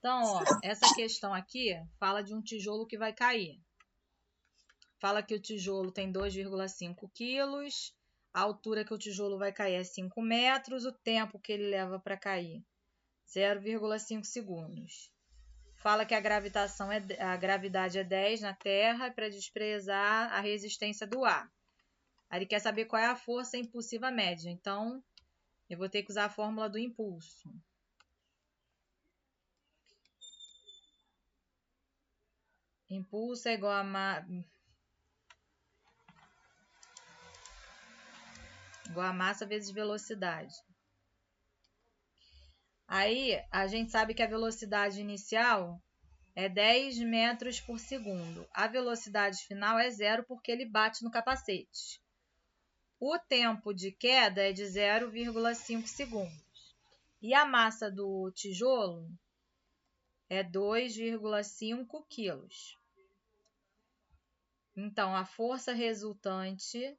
Então, ó, essa questão aqui fala de um tijolo que vai cair. Fala que o tijolo tem 2,5 quilos, a altura que o tijolo vai cair é 5 metros, o tempo que ele leva para cair, 0,5 segundos. Fala que a gravidade é 10 na Terra para desprezar a resistência do ar. Aí ele quer saber qual é a força impulsiva média. Então, eu vou ter que usar a fórmula do impulso. Impulso é igual a massa vezes velocidade. Aí, a gente sabe que a velocidade inicial é 10 metros por segundo. A velocidade final é 0 porque ele bate no capacete. O tempo de queda é de 0,5 segundos. E a massa do tijolo é 2,5 quilos. Então, a força resultante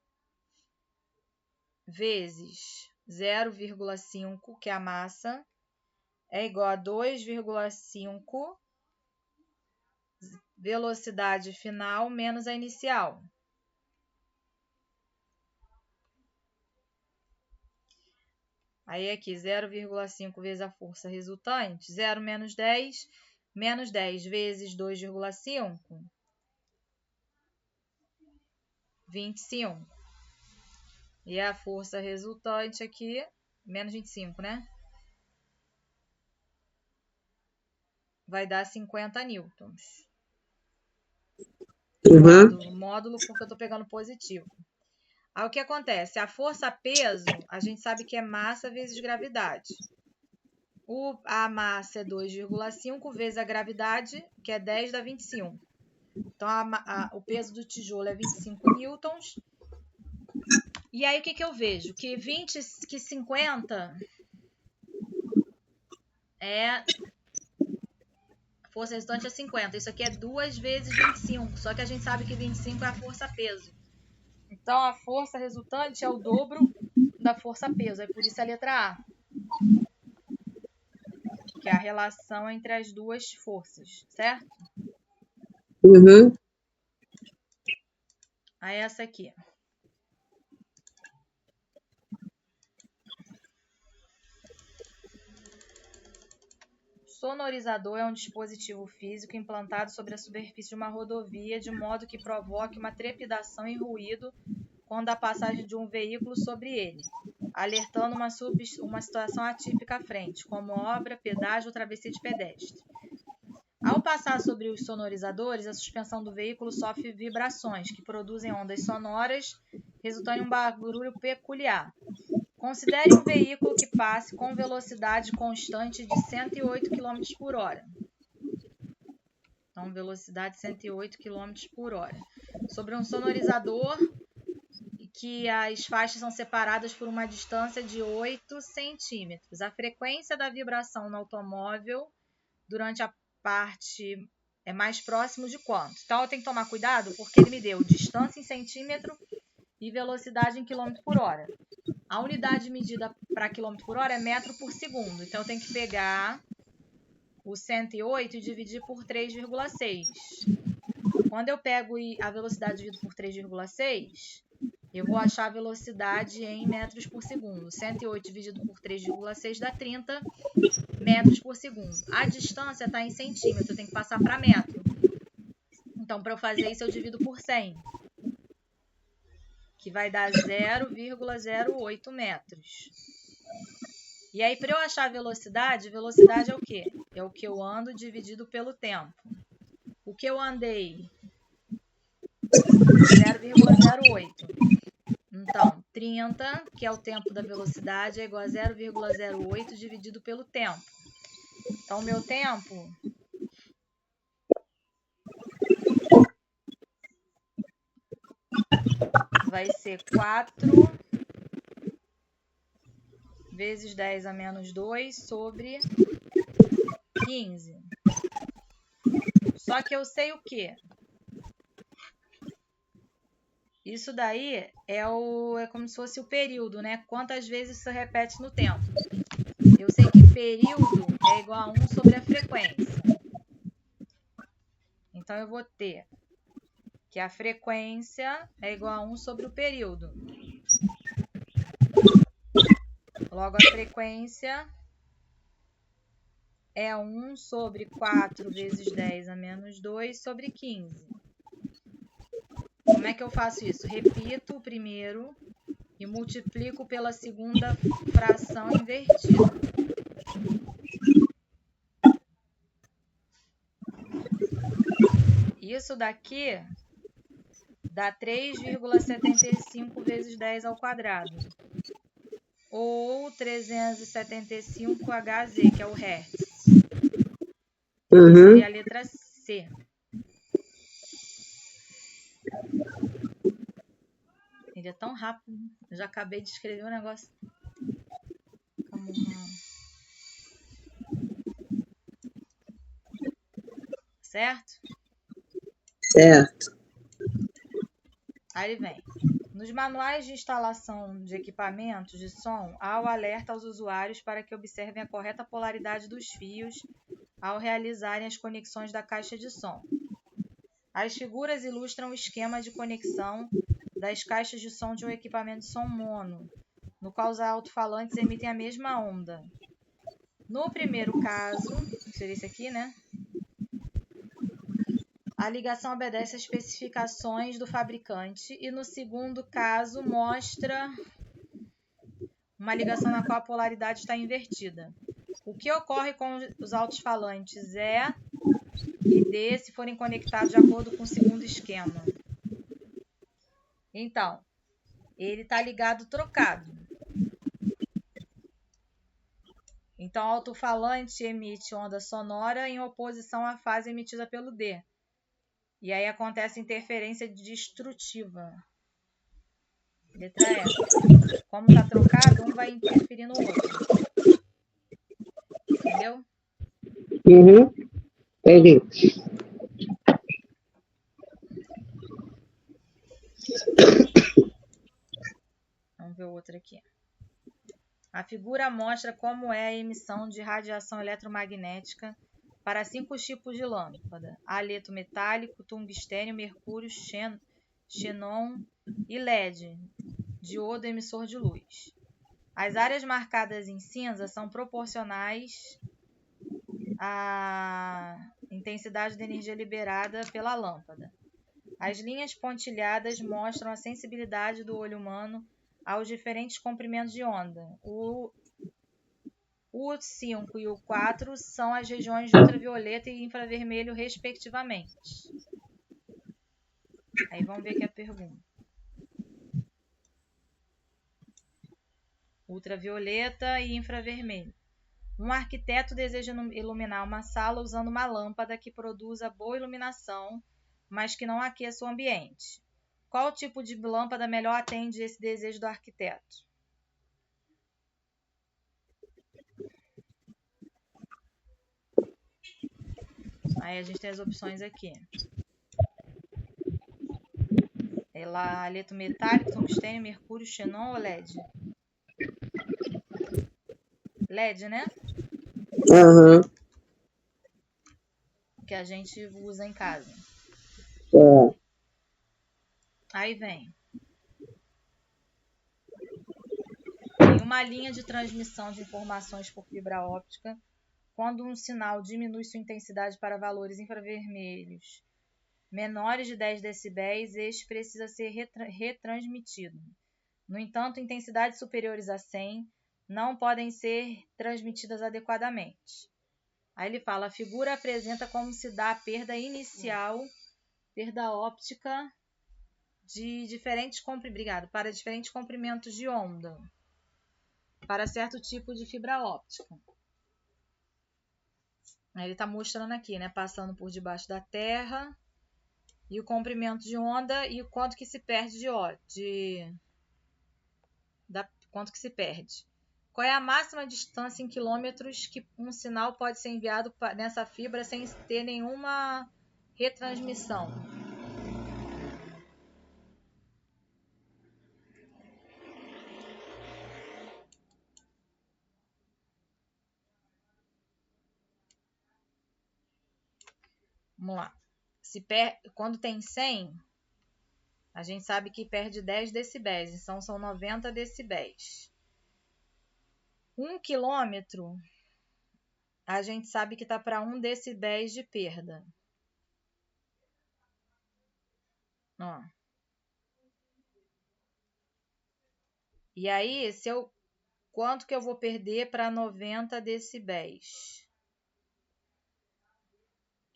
vezes 0,5, que é a massa, é igual a 2,5 velocidade final menos a inicial. Aí aqui 0,5 vezes a força resultante, 0 menos 10 vezes 2,5, 25. E a força resultante aqui, menos 25, né? Vai dar 50 newtons. Módulo porque eu estou pegando positivo. Aí o que acontece? A força-peso, a gente sabe que é massa vezes gravidade. A massa é 2,5 vezes a gravidade, que é 10 dá 25. Então, o peso do tijolo é 25 newtons. E aí, o que eu vejo? Que 50 é... A força resultante é 50. Isso aqui é 2 vezes 25. Só que a gente sabe que 25 é a força-peso. Então, a força resultante é o dobro da força-peso. É por isso a letra A. Que é a relação entre as duas forças, certo? Aí essa aqui. Sonorizador é um dispositivo físico implantado sobre a superfície de uma rodovia de modo que provoque uma trepidação e ruído quando há passagem de um veículo sobre ele, alertando uma situação atípica à frente, como obra, pedágio ou travessia de pedestre. Ao passar sobre os sonorizadores, a suspensão do veículo sofre vibrações que produzem ondas sonoras, resultando em um barulho peculiar. Considere um veículo que passe com velocidade constante de 108 km por hora. Então, velocidade 108 km por hora. Sobre um sonorizador, que as faixas são separadas por uma distância de 8 centímetros. A frequência da vibração no automóvel durante a parte é mais próximo de quanto? Então, eu tenho que tomar cuidado porque ele me deu distância em centímetro e velocidade em quilômetro por hora. A unidade medida para quilômetro por hora é metro por segundo. Então, eu tenho que pegar o 108 e dividir por 3,6. Quando eu pego a velocidade dividido por 3,6, eu vou achar a velocidade em metros por segundo. 108 dividido por 3,6 dá 30 metros por segundo. A distância está em centímetro, eu tenho que passar para metro. Então, para eu fazer isso, eu divido por 100. Que vai dar 0,08 metros. E aí, para eu achar a velocidade é o quê? É o que eu ando dividido pelo tempo. O que eu andei? 0,08. Então, 30, que é o tempo da velocidade, é igual a 0,08 dividido pelo tempo. Então, o meu tempo vai ser 4 vezes 10 a menos 2 sobre 15. Só que eu sei o quê? Isso daí é como se fosse o período, né? Quantas vezes isso repete no tempo. Eu sei que período é igual a 1 sobre a frequência. Então, eu vou ter que a frequência é igual a 1 sobre o período. Logo, a frequência é 1 sobre 4 vezes 10 a menos 2 sobre 15. Como é que eu faço isso? Repito o primeiro e multiplico pela segunda fração invertida. Isso daqui dá 3,75 vezes 10 ao quadrado. Ou 375 Hz, que é o Hertz. Que seria a letra C. Ele é tão rápido. Eu já acabei de escrever um negócio. Certo? Certo. Aí vem. Nos manuais de instalação de equipamentos de som, há o alerta aos usuários para que observem a correta polaridade dos fios ao realizarem as conexões da caixa de som. As figuras ilustram o esquema de conexão das caixas de som de um equipamento de som mono, no qual os alto-falantes emitem a mesma onda. No primeiro caso, seria esse aqui, né? A ligação obedece às especificações do fabricante e no segundo caso mostra uma ligação na qual a polaridade está invertida. O que ocorre com os alto-falantes E e D se forem conectados de acordo com o segundo esquema? Então, ele está ligado trocado. Então, o alto-falante emite onda sonora em oposição à fase emitida pelo D. E aí acontece interferência destrutiva. Letra E. Como está trocado, um vai interferir no outro. Entendeu? Entendi. Vamos ver o outro aqui. A figura mostra como é a emissão de radiação eletromagnética para 5 tipos de lâmpada: haleto metálico, tungstênio, mercúrio, xenon e LED, diodo emissor de luz. As áreas marcadas em cinza são proporcionais à intensidade de energia liberada pela lâmpada. As linhas pontilhadas mostram a sensibilidade do olho humano aos diferentes comprimentos de onda. O 5 e o 4 são as regiões de ultravioleta e infravermelho, respectivamente. Aí vamos ver aqui a pergunta. Ultravioleta e infravermelho. Um arquiteto deseja iluminar uma sala usando uma lâmpada que produza boa iluminação, mas que não aqueça o ambiente. Qual tipo de lâmpada melhor atende esse desejo do arquiteto? Aí a gente tem as opções aqui. Haleto metálico, tungstênio, mercúrio, xenon ou LED? LED, né? Que a gente usa em casa. Aí vem. Em uma linha de transmissão de informações por fibra óptica, quando um sinal diminui sua intensidade para valores infravermelhos menores de 10 decibéis, este precisa ser retransmitido. No entanto, intensidades superiores a 100 não podem ser transmitidas adequadamente. Aí ele fala, a figura apresenta como se dá a perda inicial, perda óptica para diferentes comprimentos de onda, para certo tipo de fibra óptica. Aí ele está mostrando aqui, né, passando por debaixo da terra, e o comprimento de onda e o quanto que se perde quanto que se perde. Qual é a máxima distância em quilômetros que um sinal pode ser enviado nessa fibra sem ter nenhuma retransmissão? Vamos lá. Quando tem 100, a gente sabe que perde 10 decibéis, então são 90 decibéis. 1 quilômetro, a gente sabe que está para 1 decibéis de perda. Ó. E aí, quanto que eu vou perder para 90 decibéis?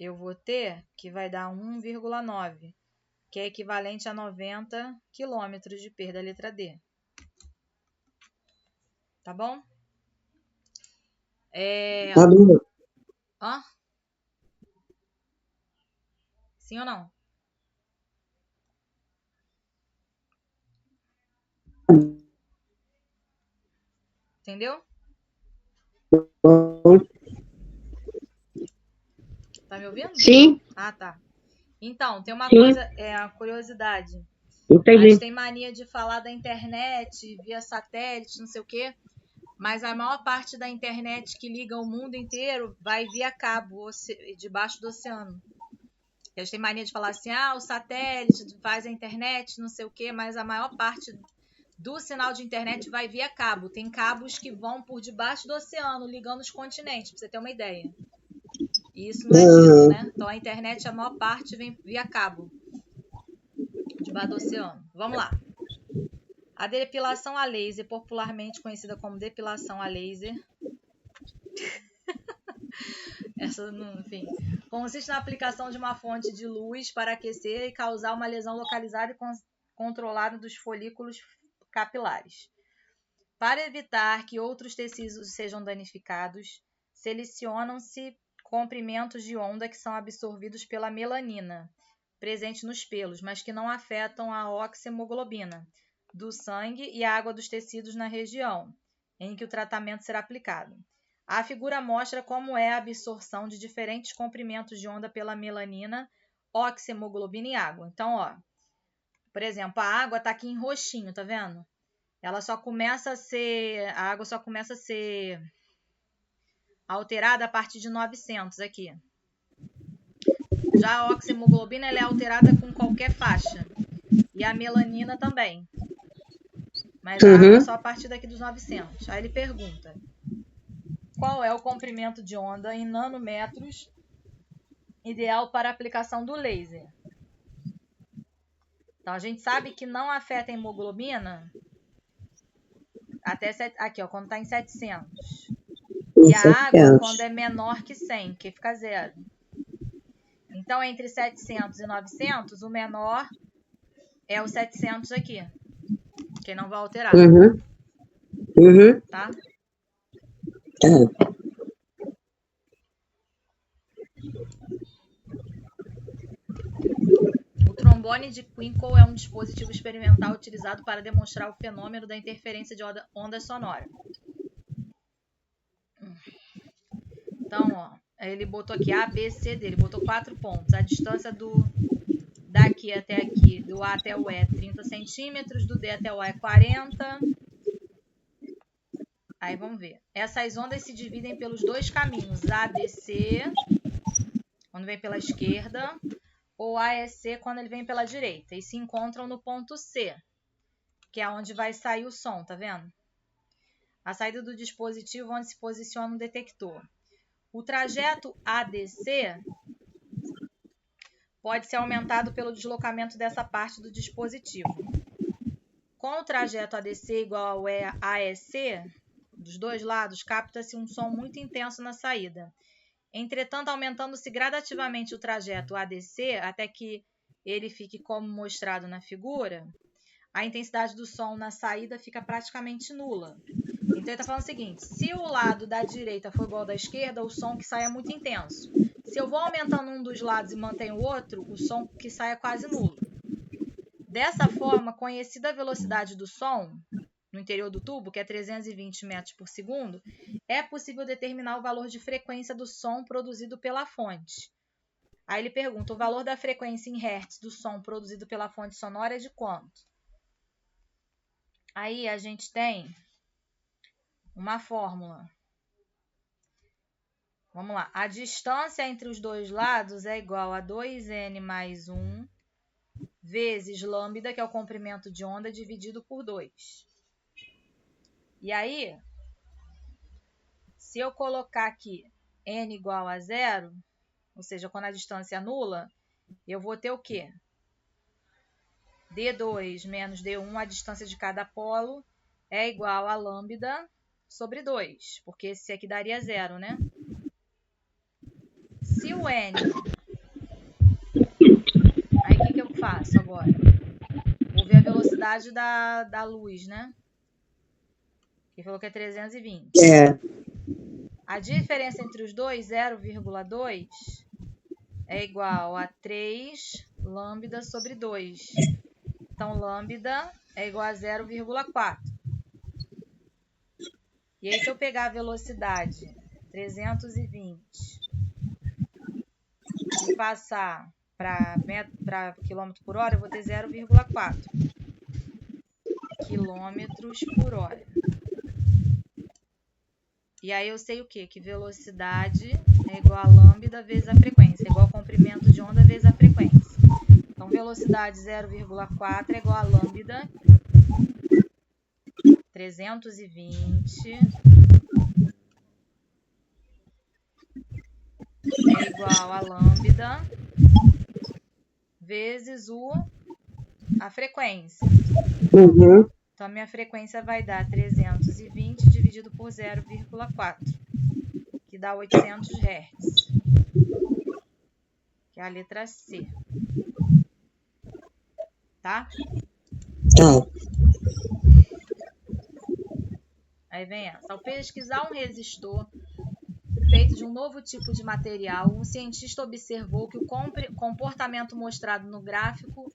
Eu vou ter que vai dar 1,9, que é equivalente a 90 quilômetros de perda, letra D. Tá bom? Tá bom. Hã? Sim ou não? Entendeu? Tá me ouvindo? Sim, Ah, tá. Então, tem uma sim, coisa, a curiosidade. A gente entendi. tem mania de falar da internet via satélite, não sei o quê, mas a maior parte da internet que liga o mundo inteiro vai via cabo, debaixo do oceano. A gente tem mania de falar assim, o satélite faz a internet, não sei o quê, mas a maior parte do sinal de internet vai via cabo. Tem cabos que vão por debaixo do oceano, ligando os continentes, pra você ter uma ideia. E isso não é dito, né? Então a internet, a maior parte vem via cabo, debaixo do oceano. Vamos lá. A depilação a laser, popularmente conhecida como depilação a laser, enfim, consiste na aplicação de uma fonte de luz para aquecer e causar uma lesão localizada e controlada dos folículos capilares. Para evitar que outros tecidos sejam danificados, selecionam-se comprimentos de onda que são absorvidos pela melanina, presente nos pelos, mas que não afetam a oxihemoglobina do sangue e a água dos tecidos na região em que o tratamento será aplicado. A figura mostra como é a absorção de diferentes comprimentos de onda pela melanina, oxihemoglobina e água. Então, por exemplo, a água está aqui em roxinho, tá vendo? A água só começa a ser alterada a partir de 900 aqui. Já a oxihemoglobina ela é alterada com qualquer faixa. E a melanina também. Mas a água só a partir daqui dos 900. Aí ele pergunta, qual é o comprimento de onda em nanômetros ideal para a aplicação do laser? Então, a gente sabe que não afeta a hemoglobina até aqui, quando está em 700. E a água quando é menor que 100, que fica 0. Então, entre 700 e 900, o menor é o 700 aqui, que não vai alterar. Tá? O trombone de Quincke é um dispositivo experimental utilizado para demonstrar o fenômeno da interferência de ondas sonoras. Então, ele botou aqui A, B, C, D. Ele botou 4 pontos. A distância daqui até aqui, do A até o E, é 30 centímetros. Do D até o A é 40. Aí, vamos ver. Essas ondas se dividem pelos dois caminhos. ADC, quando vem pela esquerda, ou AEC, quando ele vem pela direita. E se encontram no ponto C, que é onde vai sair o som, tá vendo? A saída do dispositivo onde se posiciona o detector. O trajeto ADC pode ser aumentado pelo deslocamento dessa parte do dispositivo. Com o trajeto ADC igual ao AEC, dos dois lados, capta-se um som muito intenso na saída. Entretanto, aumentando-se gradativamente o trajeto ADC, até que ele fique como mostrado na figura, a intensidade do som na saída fica praticamente nula. Então, ele está falando o seguinte, se o lado da direita for igual ao da esquerda, o som que sai é muito intenso. Se eu vou aumentando um dos lados e mantenho o outro, o som que sai é quase nulo. Dessa forma, conhecida a velocidade do som no interior do tubo, que é 320 metros por segundo, é possível determinar o valor de frequência do som produzido pela fonte. Aí ele pergunta, o valor da frequência em hertz do som produzido pela fonte sonora é de quanto? Aí a gente tem uma fórmula. Vamos lá. A distância entre os dois lados é igual a 2n mais 1 vezes lambda, que é o comprimento de onda, dividido por 2. E aí, se eu colocar aqui n igual a 0, ou seja, quando a distância é nula, eu vou ter o quê? D2 menos D1, a distância de cada polo, é igual a lambda sobre 2, porque esse aqui daria 0, né? Se o n... Aí, o que eu faço agora? Vou ver a velocidade da luz, né? Que falou que é 320. A diferença entre os dois, 0,2, é igual a 3 lambda sobre 2. Então, lambda é igual a 0,4. E aí, se eu pegar a velocidade 320 e passar para quilômetro por hora, eu vou ter 0,4 quilômetros por hora. E aí eu sei o quê? Que velocidade é igual a lambda vezes a frequência, é igual ao comprimento de onda vezes a frequência. Então, velocidade 0,4 é igual a lambda 320 é igual a lambda vezes a frequência. Uhum. Então, a minha frequência vai dar 320 dividido por 0,4, que dá 800 Hz, que é a letra C. Tá? Tá. Aí vem essa. Ao pesquisar um resistor feito de um novo tipo de material, um cientista observou que o comportamento mostrado no gráfico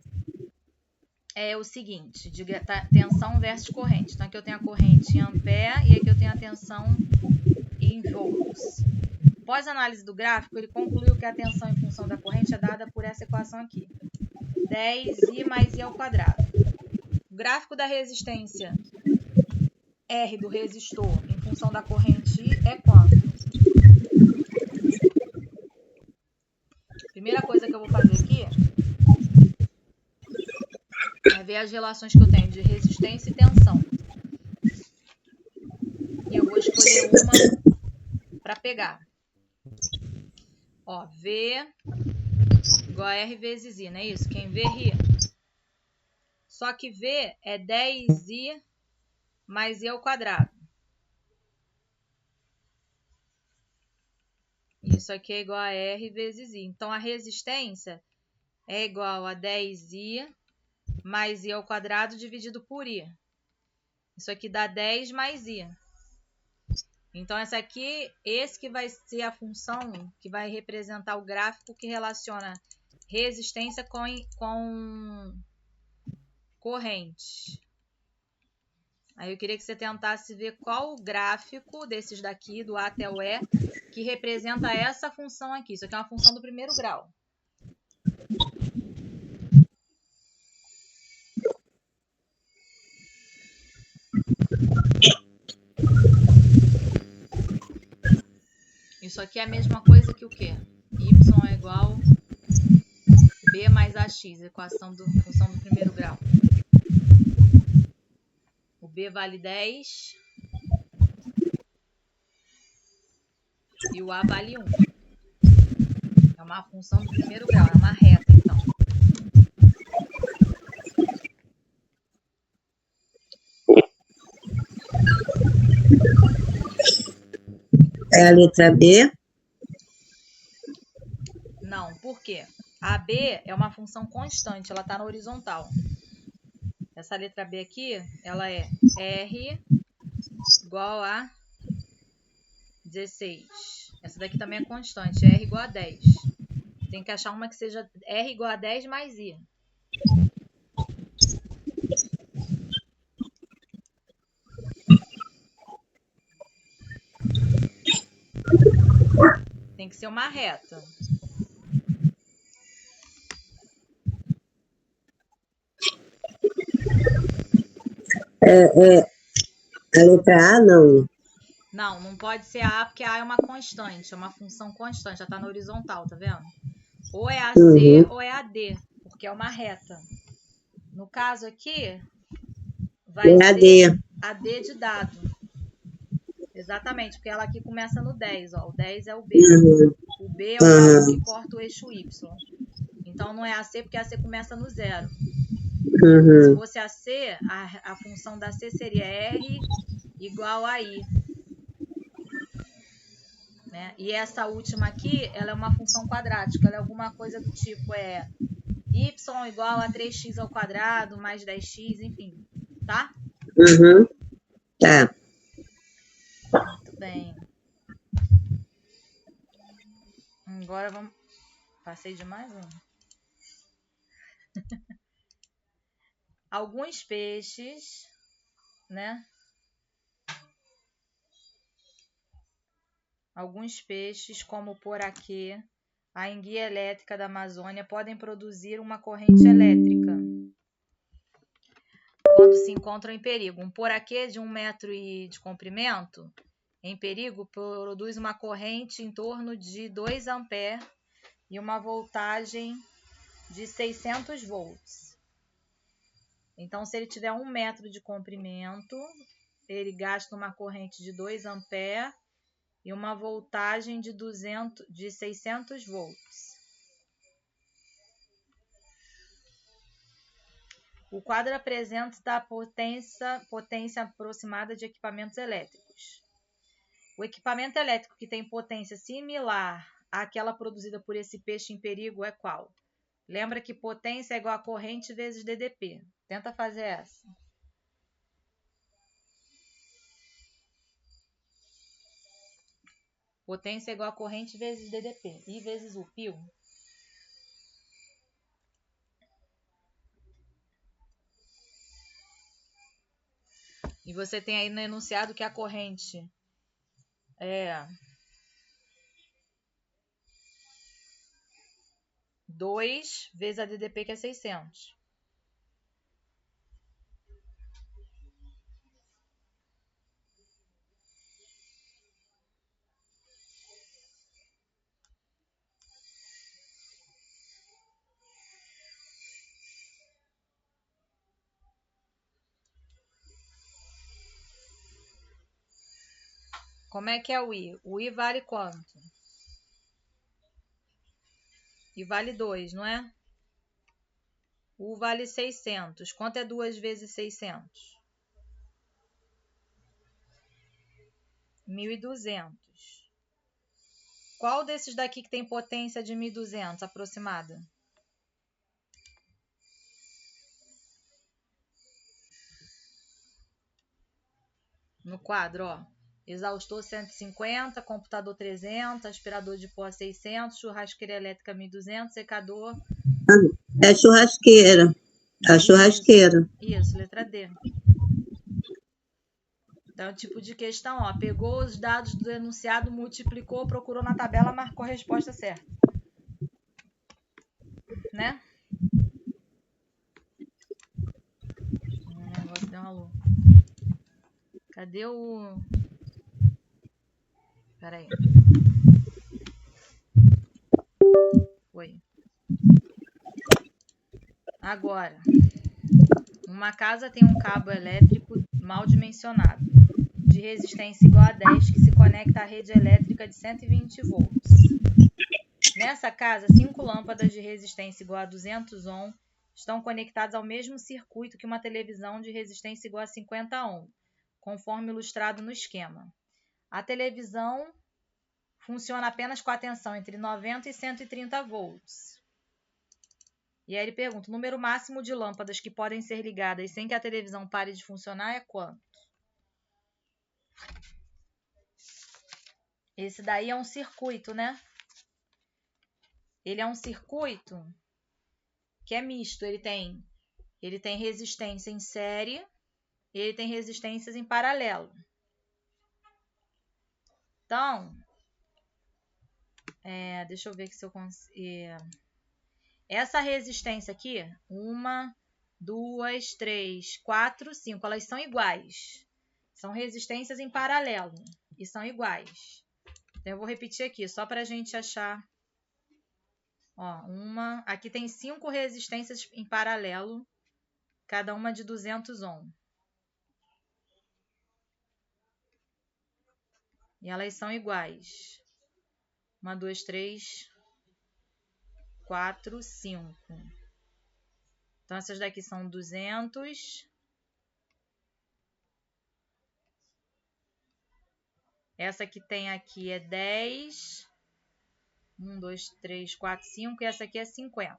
é o seguinte, de tensão versus corrente. Então, aqui eu tenho a corrente em ampere e aqui eu tenho a tensão em volts. Após a análise do gráfico, ele concluiu que a tensão em função da corrente é dada por essa equação aqui. 10I mais I ao quadrado. O gráfico da resistência R do resistor em função da corrente I é quanto? Primeira coisa que eu vou fazer aqui é ver as relações que eu tenho de resistência e tensão. E eu vou escolher uma para pegar. Ó, V igual a R vezes I, não é isso? Quem vê, ri. Só que V é 10I mais I ao quadrado. Isso aqui é igual a R vezes I. Então, a resistência é igual a 10I mais I ao quadrado dividido por I. Isso aqui dá 10 mais I. Então, esse que vai ser a função que vai representar o gráfico que relaciona resistência com corrente. Aí eu queria que você tentasse ver qual o gráfico desses daqui, do A até o E, que representa essa função aqui. Isso aqui é uma função do primeiro grau. Isso aqui é a mesma coisa que o quê? Y é igual a B mais AX, equação função do primeiro grau. O B vale 10 e o A vale 1. É uma função do primeiro grau, é uma reta, então. É a letra B? Não, por quê? A B é uma função constante, ela está na horizontal. Essa letra B aqui, ela é R igual a 16. Essa daqui também é constante, R igual a 10. Tem que achar uma que seja R igual a 10 mais I. Tem que ser uma reta. A letra A, não. Não, não pode ser A, porque A é uma constante, é uma função constante, já está na horizontal, tá vendo? Ou é a C ou é a D, porque é uma reta. No caso aqui, vai É a ser D. a D de dado. Exatamente, porque ela aqui começa no 10, ó. O 10 é o B. Uhum. O B é o valor que corta o eixo Y. Então não é a C, porque a C começa no 0. Se Uhum. fosse a C, a função da C seria R igual a I. Né? E essa última aqui, ela é uma função quadrática. Ela é alguma coisa do tipo, y igual a 3x ao quadrado mais 10x, enfim. Tá? Uhum. Tá. Muito bem. Agora vamos... Passei de mais um. Alguns peixes, né? Alguns peixes, como o poraquê, a enguia elétrica da Amazônia, podem produzir uma corrente elétrica quando se encontram em perigo. Um poraquê de 1 metro de comprimento, em perigo, produz uma corrente em torno de 2 amperes e uma voltagem de 600 volts. Então, se ele tiver 1 metro de comprimento, ele gasta uma corrente de 2 amperes e uma voltagem de 600 volts. O quadro apresenta a potência aproximada de equipamentos elétricos. O equipamento elétrico que tem potência similar àquela produzida por esse peixe em perigo é qual? Lembra que potência é igual a corrente vezes DDP. Tenta fazer essa. Potência é igual a corrente vezes DDP. I vezes U. Pio. E você tem aí no enunciado que a corrente é 2 vezes a DDP, que é 600. Como é que é o I? O I vale quanto? I vale 2, não é? U vale 600. Quanto é 2 vezes 600? 1.200. Qual desses daqui que tem potência de 1.200 aproximada? No quadro, ó. Exaustor 150, computador 300, aspirador de pó 600, churrasqueira elétrica 1.200, secador... É churrasqueira. A churrasqueira. Isso, letra D. Então, tipo de questão, ó. Pegou os dados do enunciado, multiplicou, procurou na tabela, marcou a resposta certa. Né? O negócio deu uma louca. Cadê o... Peraí. Foi. Agora. Uma casa tem um cabo elétrico mal dimensionado, de resistência igual a 10, que se conecta à rede elétrica de 120 volts. Nessa casa, 5 lâmpadas de resistência igual a 200 ohm estão conectadas ao mesmo circuito que uma televisão de resistência igual a 50 ohm, conforme ilustrado no esquema. A televisão funciona apenas com a tensão entre 90 e 130 volts. E aí ele pergunta, o número máximo de lâmpadas que podem ser ligadas sem que a televisão pare de funcionar é quanto? Esse daí é um circuito, né? Ele é um circuito que é misto. Ele tem resistência em série e ele tem resistências em paralelo. Então, deixa eu ver se eu consigo... Essa resistência aqui, 1, 2, 3, 4, 5, elas são iguais. São resistências em paralelo. e são iguais. Então, eu vou repetir aqui, só para a gente achar. Ó, aqui tem 5 resistências em paralelo, cada uma de 200 ohm. E elas são iguais. 1, 2, 3, 4, 5. Então, essas daqui são 200. Essa que tem aqui é 10. 1, 2, 3, 4, 5. E essa aqui é 50.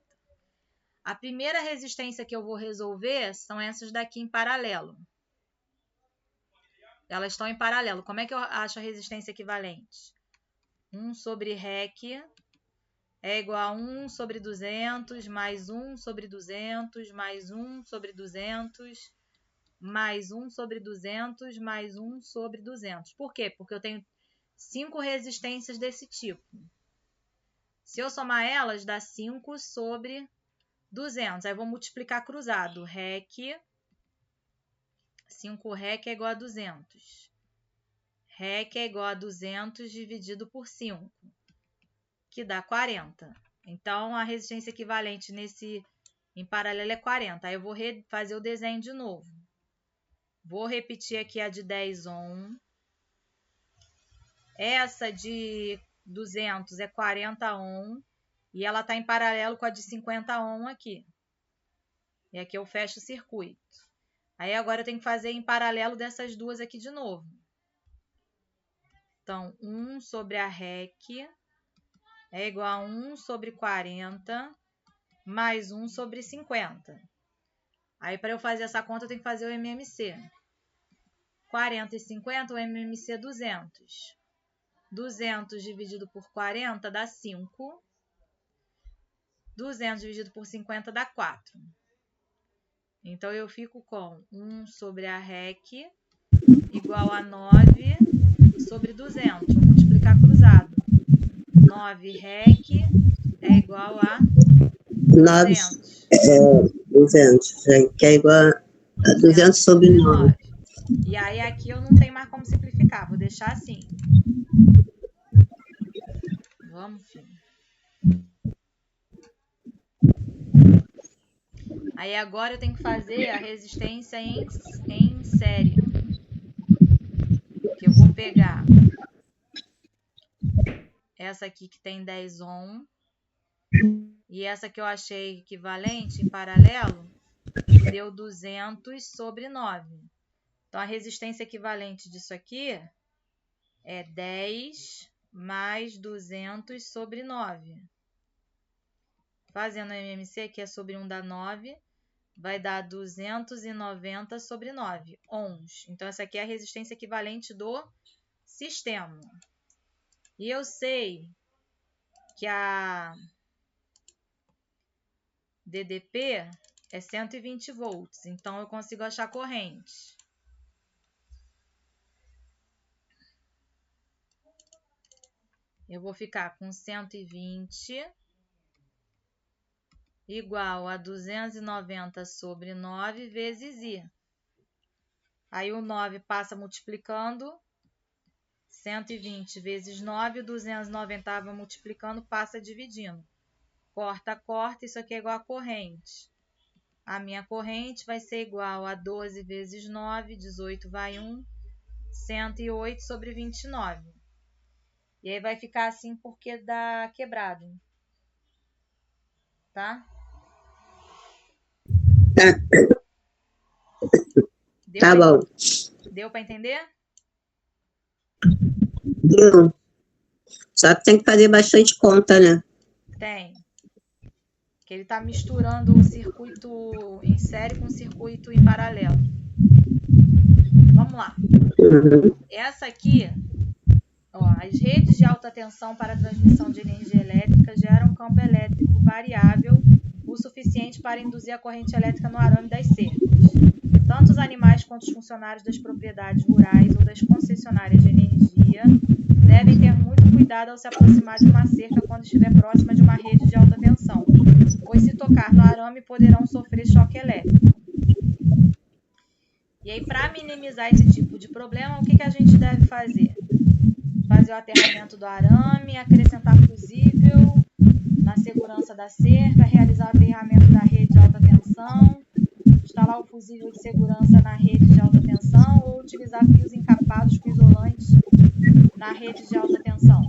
A primeira resistência que eu vou resolver são essas daqui em paralelo. Elas estão em paralelo. Como é que eu acho a resistência equivalente? 1 sobre REC é igual a 1 sobre 200, mais 1 sobre 200, mais 1 sobre 200, mais 1 sobre 200, mais 1 sobre 200. Por quê? Porque eu tenho 5 resistências desse tipo. Se eu somar elas, dá 5 sobre 200. Aí eu vou multiplicar cruzado. REC, 5 REC é igual a 200. REC é igual a 200 dividido por 5, que dá 40. Então, a resistência equivalente em paralelo é 40. Aí eu vou fazer o desenho de novo. Vou repetir aqui a de 10 ohm. Essa de 200 é 40 ohm. E ela está em paralelo com a de 50 ohm aqui. E aqui eu fecho o circuito. Aí agora eu tenho que fazer em paralelo dessas duas aqui de novo. Então, 1 sobre a REC é igual a 1 sobre 40 mais 1 sobre 50. Aí, para eu fazer essa conta, eu tenho que fazer o MMC. 40 e 50, o MMC é 200. 200 dividido por 40 dá 5. 200 dividido por 50 dá 4. Então, eu fico com 1 sobre a REC igual a 9 sobre 200. Vou multiplicar cruzado. 9 REC é igual a 200. 200, que é igual a 200 sobre 9. E aí, aqui eu não tenho mais como simplificar. Vou deixar assim. Vamos, filho. Aí, agora eu tenho que fazer a resistência em série. Que eu vou pegar essa aqui que tem 10 ohm. E essa que eu achei equivalente em paralelo deu 200 sobre 9. Então, a resistência equivalente disso aqui é 10 mais 200 sobre 9. Fazendo o MMC, que é sobre 1 dá 9, vai dar 290 sobre 9 ohms. Então, essa aqui é a resistência equivalente do sistema. E eu sei que a DDP é 120 volts, então eu consigo achar a corrente. Eu vou ficar com 120 igual a 290 sobre 9 vezes I. Aí o 9 passa multiplicando, 120 vezes 9, o 290 multiplicando, passa dividindo. Corta, corta, isso aqui é igual a corrente. A minha corrente vai ser igual a 12 vezes 9, 18 vai 1, 108 sobre 29. E aí vai ficar assim porque dá quebrado. Tá? Tá bom. Deu para entender? Deu. Só que tem que fazer bastante conta, né? Tem. Que ele está misturando o circuito em série com o circuito em paralelo. Vamos lá. Essa aqui, ó, as redes de alta tensão para transmissão de energia elétrica geram um campo elétrico variável o suficiente para induzir a corrente elétrica no arame das cercas. Tanto os animais quanto os funcionários das propriedades rurais ou das concessionárias de energia devem ter muito cuidado ao se aproximar de uma cerca quando estiver próxima de uma rede de alta tensão, pois se tocar no arame poderão sofrer choque elétrico. E aí, para minimizar esse tipo de problema, o que a gente deve fazer? fazer o aterramento do arame, acrescentar fusível na segurança da cerca, realizar o aterramento da rede de alta tensão, instalar o fusível de segurança na rede de alta tensão ou utilizar fios encapados com isolantes na rede de alta tensão.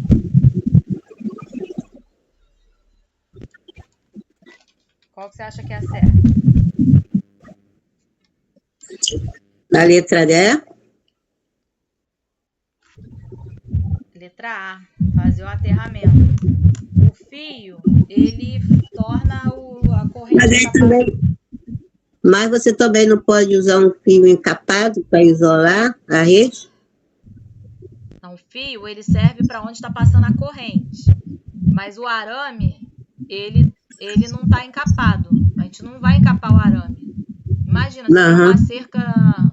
Qual que você acha que é a certa? Na letra D? Letra A, fazer o aterramento. O fio, ele torna a corrente Mas você também não pode usar um fio encapado para isolar a rede? Não, o fio, ele serve para onde está passando a corrente. Mas o arame, ele não está encapado. A gente não vai encapar o arame. Imagina, você tem uma cerca,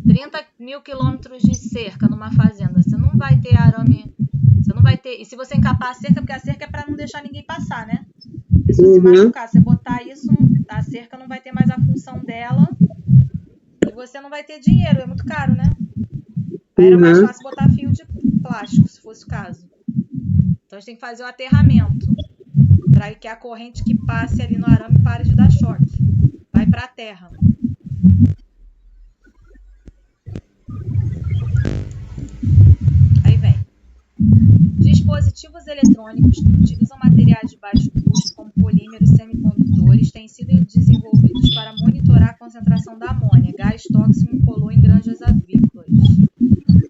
30 mil quilômetros de cerca numa fazenda. Você não vai ter arame, você não vai ter... E se você encapar a cerca, porque a cerca é para não deixar ninguém passar, né? A pessoa se machucar, se você botar isso, a cerca não vai ter mais a função dela e você não vai ter dinheiro, é muito caro, né? Aí era mais fácil botar fio de plástico, se fosse o caso. Então a gente tem que fazer o aterramento para que a corrente que passe ali no arame pare de dar choque. Vai para a terra. Aí vem. Dispositivos eletrônicos que utilizam materiais de baixo custo, como polímeros e semicondutores, têm sido desenvolvidos para monitorar a concentração da amônia, gás tóxico incolor em granjas avícolas.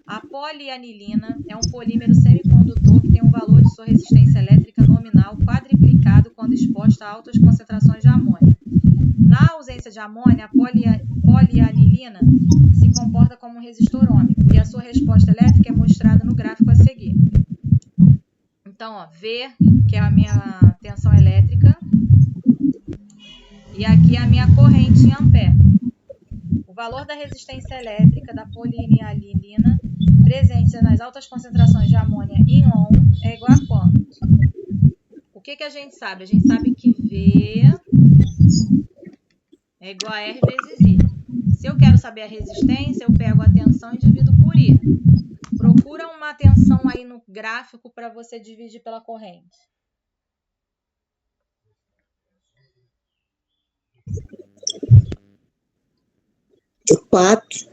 A polianilina é um polímero semicondutor que tem um valor de sua resistência elétrica nominal quadriplicado quando exposta a altas concentrações de amônia. Na ausência de amônia, a polianilina se comporta como um resistor ôhmico e a sua resposta elétrica é mostrada no gráfico a seguir. Então, ó, V, que é a minha tensão elétrica, e aqui a minha corrente em ampere. O valor da resistência elétrica da polianilina presente nas altas concentrações de amônia em ohm é igual a quanto? O que a gente sabe? A gente sabe que V é igual a R vezes I. Se eu quero saber a resistência, eu pego a tensão e divido por I. Procura uma tensão aí no gráfico para você dividir pela corrente. De 4.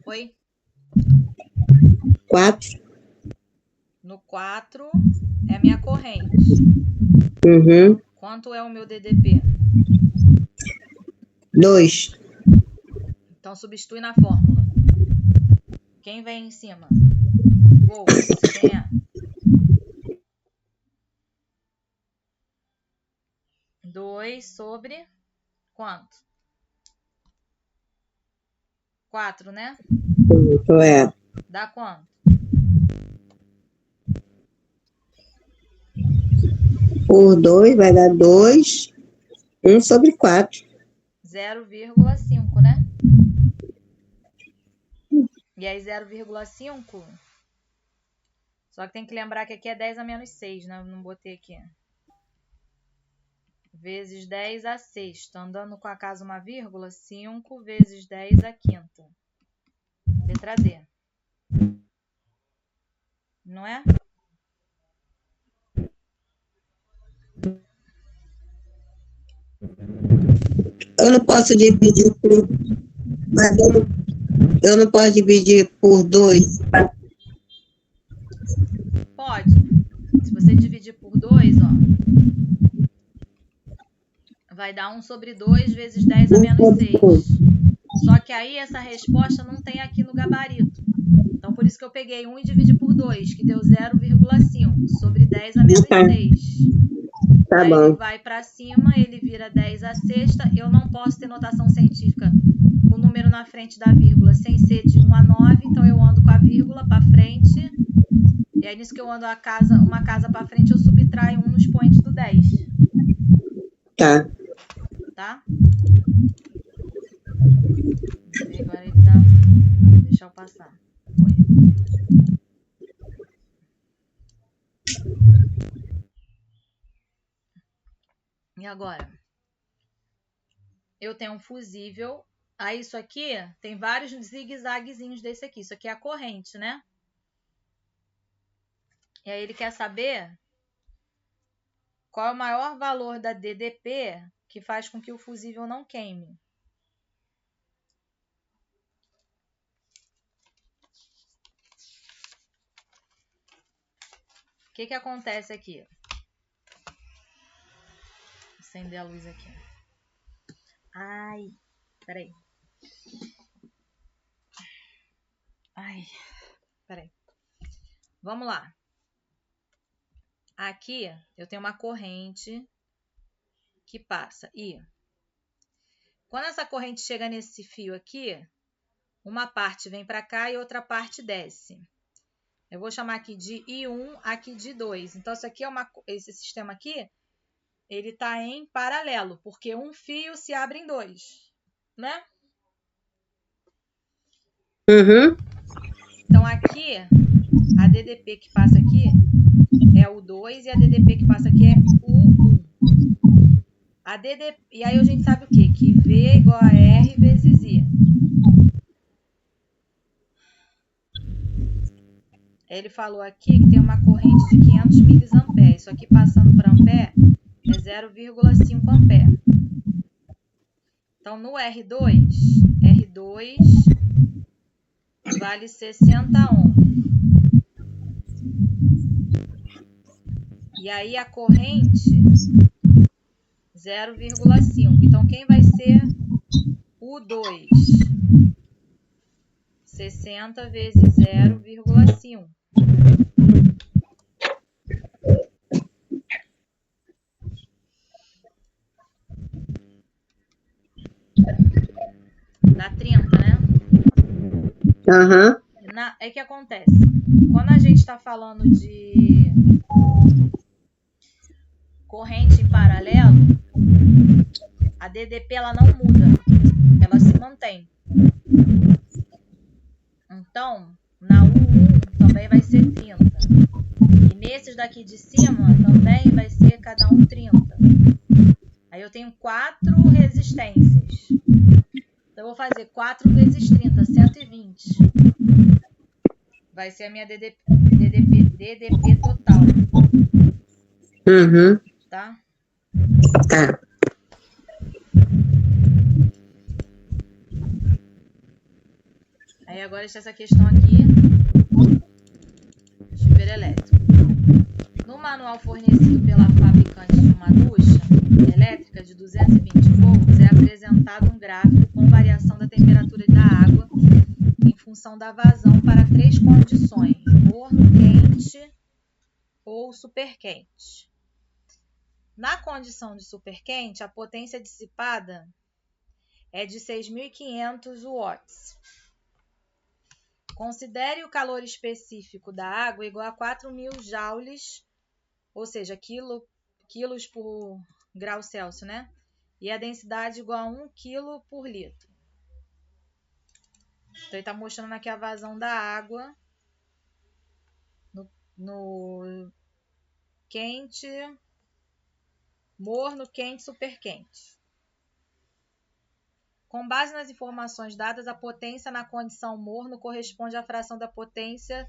Oi? 4. No 4 é a minha corrente. Quanto é o meu DDP? 2. Então, substitui na fórmula. Quem vem em cima? Volts. Quem é? 2 sobre quanto? 4, né? É. Dá quanto? Por 2 vai dar 2. 1 sobre 4. 0,5, né? E aí 0,5... Só que tem que lembrar que aqui é 10 a menos 6, né? Eu não botei aqui. Vezes 10 a sexta. Andando com a casa uma vírgula, 5 vezes 10 a quinta. Letra D. Não é? Eu não posso dividir por... Mas eu não posso dividir por 2. Pode. Se você dividir por 2, ó, vai dar 1 sobre 2 vezes 10 a menos 6. Só que aí essa resposta não tem aqui no gabarito. Então, por isso que eu peguei 1 e dividi por 2, que deu 0,5 sobre 10 a menos 6. Tá aí bom. ele vai para cima, ele vira 10 a sexta. Eu não posso ter notação científica com o número na frente da vírgula sem ser de 1 a 9. Então, eu ando com a vírgula para frente. E aí, nisso que eu ando uma casa para frente, eu subtraio 1 no expoente do 10. Tá. Tá? E agora ele dá... Deixa eu passar. Foi. E agora? Eu tenho um fusível. Aí isso aqui tem vários zigue-zaguezinhos desse aqui. Isso aqui é a corrente, né? E aí ele quer saber qual é o maior valor da DDP que faz com que o fusível não queime. O que acontece aqui? Vou acender a luz aqui. Ai, peraí. Ai, peraí. Vamos lá. Aqui eu tenho uma corrente que passa. E quando essa corrente chega nesse fio aqui, uma parte vem para cá e outra parte desce. Eu vou chamar aqui de I1, aqui de 2. Então, isso aqui esse sistema aqui, ele está em paralelo, porque um fio se abre em dois, né? Uhum. Então, aqui, a DDP que passa aqui é o 2 e a DDP que passa aqui é o 1. E aí a gente sabe o quê? Que V é igual a R vezes I. Ele falou aqui que tem uma corrente de 500 mA. Isso aqui passando para ampere é 0,5 ampere. Então, no R2 vale 60 ohms. E aí a corrente 0,5. Então, quem vai ser o 2? 60 vezes 0,5. Dá 30, né? Aham. É que acontece. Quando a gente está falando de corrente em paralelo, a DDP ela não muda. Ela se mantém. Então, na U1 também vai ser 30. E nesses daqui de cima também vai ser cada um 30. Aí eu tenho 4 resistências. Então, eu vou fazer 4 vezes 30, 120. Vai ser a minha DDP total. Uhum. Tá? Tá. Aí agora está essa questão aqui. Chuveiro elétrico. No manual fornecido pela fabricante de uma ducha elétrica de 220 volts, é apresentado um gráfico com variação da temperatura da água em função da vazão para 3 condições: morno, quente ou superquente. Na condição de superquente, a potência dissipada é de 6.500 watts. Considere o calor específico da água igual a 4.000 joules, ou seja, quilos por grau Celsius, né? E a densidade igual a 1 quilo por litro. Então, ele está mostrando aqui a vazão da água no quente, morno, quente, superquente. Com base nas informações dadas, a potência na condição morno corresponde à fração da potência.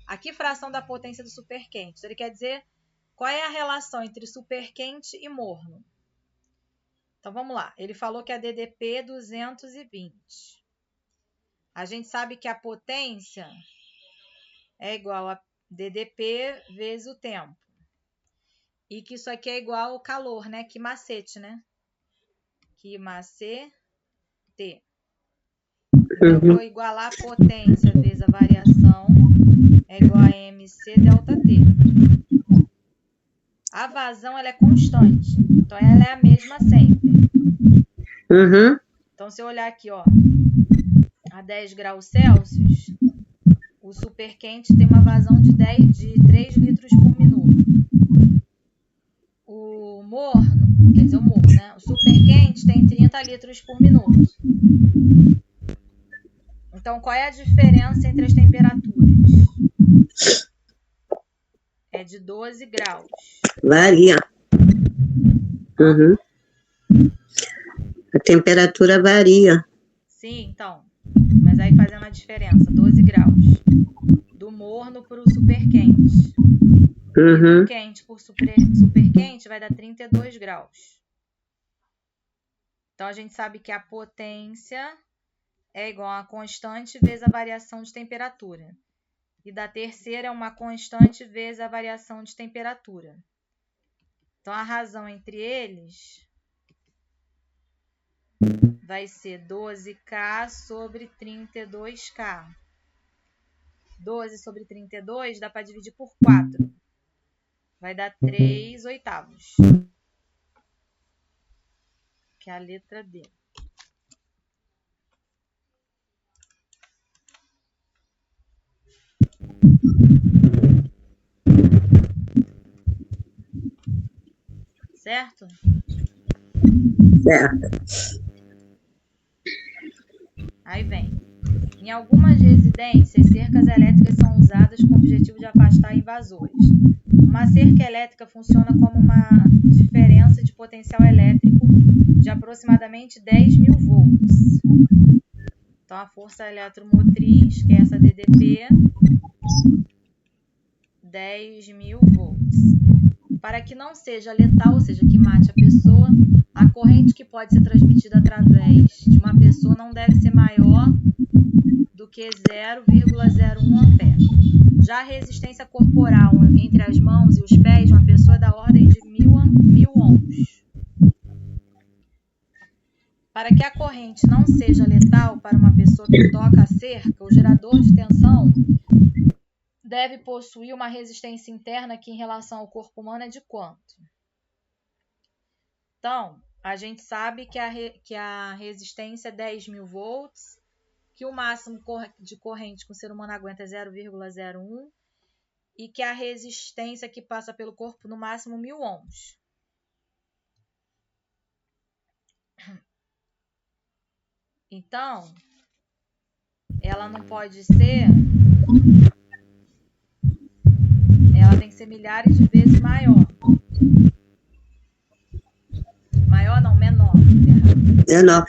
Aqui, fração da potência do superquente. Então, ele quer dizer qual é a relação entre superquente e morno. Então, vamos lá. Ele falou que a DDP é 220. A gente sabe que a potência é igual a DDP vezes o tempo. E que isso aqui é igual ao calor, né? Que macete, né? Que macete. Então, eu vou igualar a potência vezes a variação é igual a MC delta T. A vazão ela é constante, então ela é a mesma sempre. Uhum. Então, se eu olhar aqui, ó, a 10 graus Celsius, o superquente tem uma vazão de 3 litros por minuto. O morno, quer dizer, o morno, né? O superquente tem 30 litros por minuto. Então, qual é a diferença entre as temperaturas? É de 12 graus. Varia. Uhum. A temperatura varia. Sim, então. Mas aí fazendo a diferença, 12 graus. Do morno para o superquente. Uhum. Quente por super quente vai dar 32 graus. Então, a gente sabe que a potência é igual a constante vezes a variação de temperatura. E da terceira é uma constante vezes a variação de temperatura. Então, a razão entre eles vai ser 12K sobre 32K. 12 sobre 32 dá para dividir por 4. Vai dar 3 oitavos. Que é a letra D. Certo? Certo. Aí vem. Em algumas residências, cercas elétricas são usadas com o objetivo de afastar invasores. Uma cerca elétrica funciona como uma diferença de potencial elétrico de aproximadamente 10.000 volts. Então, a força eletromotriz, que é essa DDP, 10.000 volts. Para que não seja letal, ou seja, que mate a pessoa, a corrente que pode ser transmitida através de uma pessoa não deve ser maior do que 0,01 ampere. Já a resistência corporal entre as mãos e os pés de uma pessoa é da ordem de 1.000 ohms. Para que a corrente não seja letal para uma pessoa que toca a cerca, o gerador de tensão deve possuir uma resistência interna que, em relação ao corpo humano, é de quanto? Então, a gente sabe que a resistência é 10.000 volts, que o máximo de corrente que o ser humano aguenta é 0,01 e que a resistência que passa pelo corpo, no máximo, 1.000 ohms. Então, ela não pode ser... Ela tem que ser milhares de vezes maior. Maior não, menor. Menor.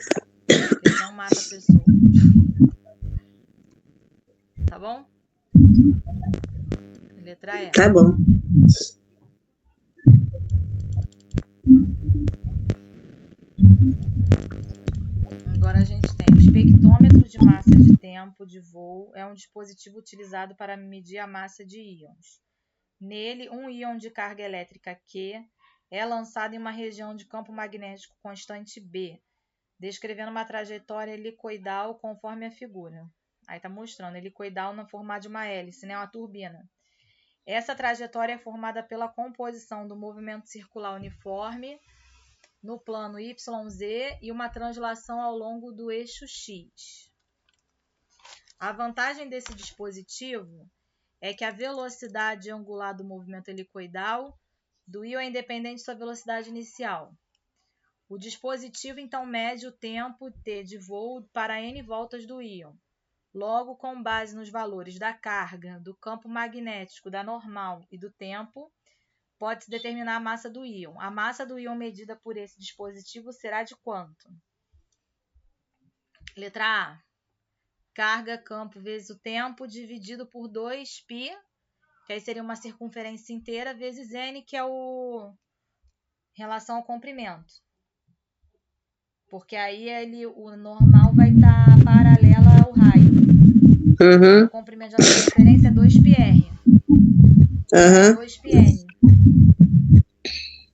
Porque senão mata a pessoa. Tá bom? Letra E. Tá bom. Agora a gente tem o espectrômetro de massa de tempo de voo. É um dispositivo utilizado para medir a massa de íons. Nele, um íon de carga elétrica Q é lançado em uma região de campo magnético constante B, descrevendo uma trajetória helicoidal conforme a figura. Aí está mostrando, helicoidal no formato de uma hélice, né? Uma turbina. Essa trajetória é formada pela composição do movimento circular uniforme no plano YZ e uma translação ao longo do eixo X. A vantagem desse dispositivo é que a velocidade angular do movimento helicoidal do íon é independente de sua velocidade inicial. O dispositivo, então, mede o tempo t de voo para n voltas do íon. Logo, com base nos valores da carga, do campo magnético, da normal e do tempo, pode-se determinar a massa do íon. A massa do íon medida por esse dispositivo será de quanto? Letra A. Carga, campo, vezes o tempo, dividido por 2π, que aí seria uma circunferência inteira, vezes n, que é em relação ao comprimento. Porque aí o normal vai estar paralela ao raio. Uhum. O comprimento da circunferência é 2πr. Uhum. 2πn.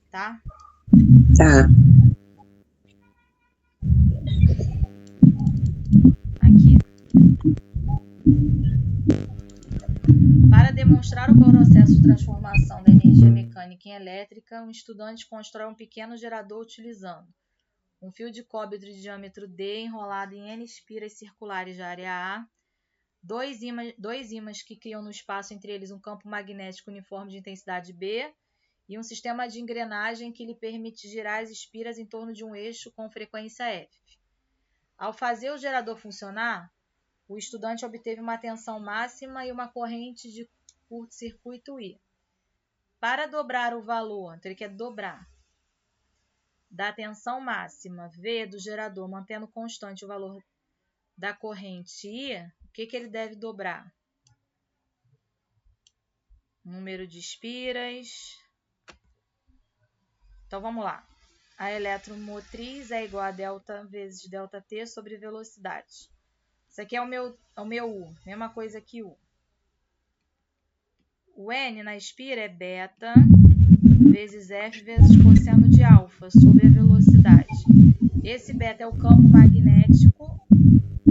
Tá? Tá. Aqui. Para demonstrar o processo de transformação da energia mecânica em elétrica, um estudante constrói um pequeno gerador utilizando um fio de cobre de diâmetro D enrolado em N espiras circulares de área A, dois ímãs que criam no espaço entre eles um campo magnético uniforme de intensidade B e um sistema de engrenagem que lhe permite girar as espiras em torno de um eixo com frequência F. Ao fazer o gerador funcionar, o estudante obteve uma tensão máxima e uma corrente de curto-circuito I. Para dobrar o valor, então ele quer dobrar, da tensão máxima V do gerador, mantendo constante o valor da corrente I, o que ele deve dobrar? número de espiras. Então, vamos lá. A eletromotriz é igual a delta vezes ΔT sobre velocidade. Isso aqui é o meu U, mesma coisa que U. O N na espira é beta vezes F vezes cosseno de alfa sobre a velocidade. Esse beta é o campo magnético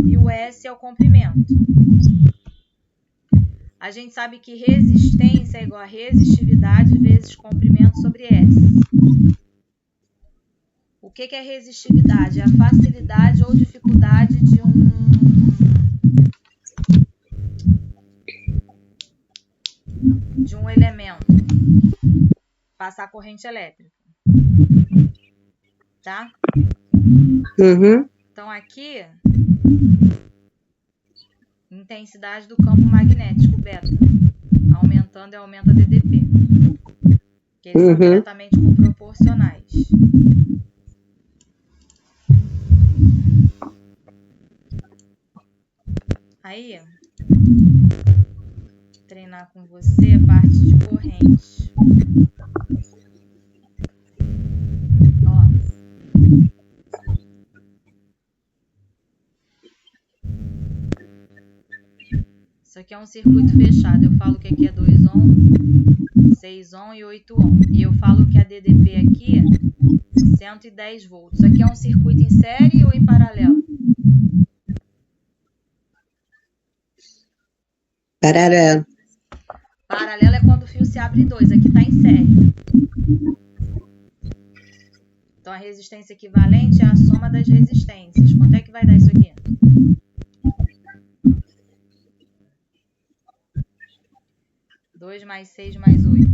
e o S é o comprimento. A gente sabe que resistência é igual a resistividade vezes comprimento sobre S. O que é resistividade? É a facilidade ou dificuldade de um elemento passar corrente elétrica. Tá? Uhum. Então, aqui, intensidade do campo magnético beta. Aumentando, aumenta a DDP. Que eles são diretamente proporcionais. Aí, treinar com você a parte de corrente. Ó. Isso aqui é um circuito fechado. Eu falo que aqui é 2 ohm, 6 ohm e 8 ohm. E eu falo que a DDP aqui é 110 volts. Isso aqui é um circuito em série ou em paralelo? Paralelo. Paralelo é quando o fio se abre em dois. Aqui está em série. Então, a resistência equivalente é a soma das resistências. Quanto é que vai dar isso aqui? 2 mais 6 mais 8.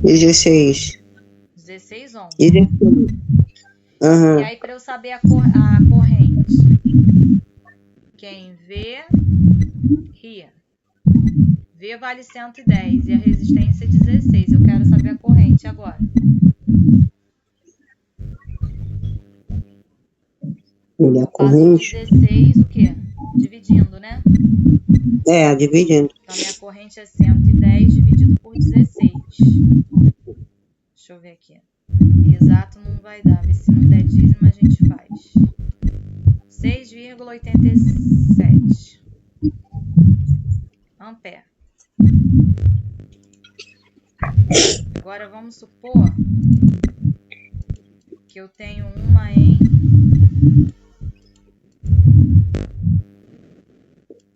16. 16 ohms. 16. Uhum. E aí, para eu saber a corrente, quem vê, ria. V vale 110 e a resistência é 16. Eu quero saber a corrente agora. A corrente? 16, o quê? Dividindo, né? É, dividindo. Então, minha corrente é 110 dividido por 16. Deixa eu ver aqui. Exato não vai dar. Vê se não der dízimo, a gente faz. 6,87 ampere. Agora, vamos supor que eu tenho uma em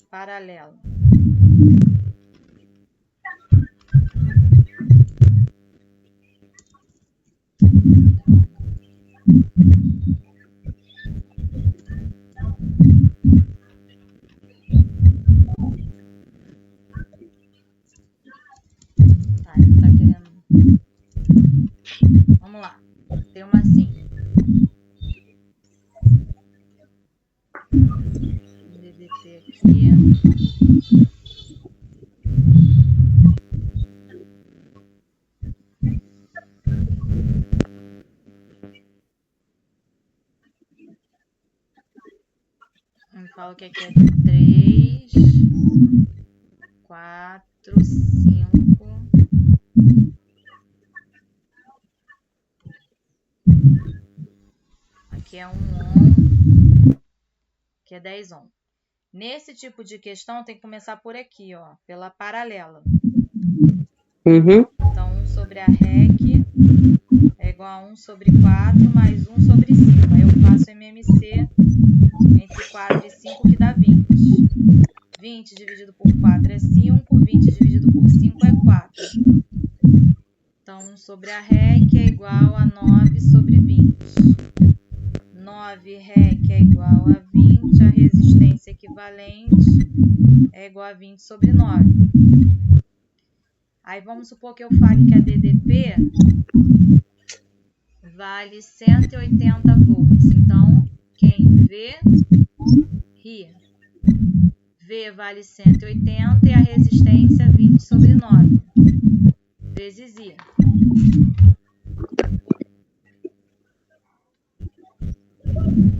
paralelo. Tá, ele tá querendo. Vamos lá. Tem uma assim. DDT aqui. Eu falo que aqui é 3, 4, 5. Aqui é 1 ohm. Aqui é 10 ohm. Nesse tipo de questão, tem que começar por aqui, ó, pela paralela. Uhum. Então, 1 sobre a REC é igual a 1 sobre 4 mais 1 sobre 5. Aí eu faço MMC entre 4 e 5, que dá 20. 20 dividido por 4 é 5, 20 dividido por 5 é 4. Então, 1 sobre a REC é igual a 9 sobre 20. 9 REC é igual a 20, a resistência equivalente é igual a 20 sobre 9. Aí vamos supor que eu fale que a DDP vale 180 volts. Então, quem vê, ri. V vale 180 e a resistência 20 sobre 9 vezes I.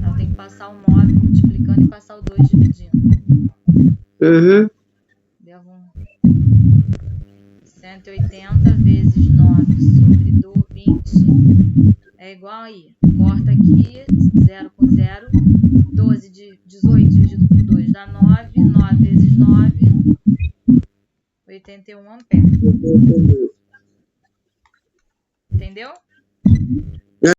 Ela tem que passar o 9 multiplicando e passar o 2 dividindo. Uhum. Deu um... 180 vezes 9 sobre 20 é igual aí. Corta aqui, 0 com 0. 18 dividido por 2 dá 9. 9 vezes 9, 81 amperes. Entendeu?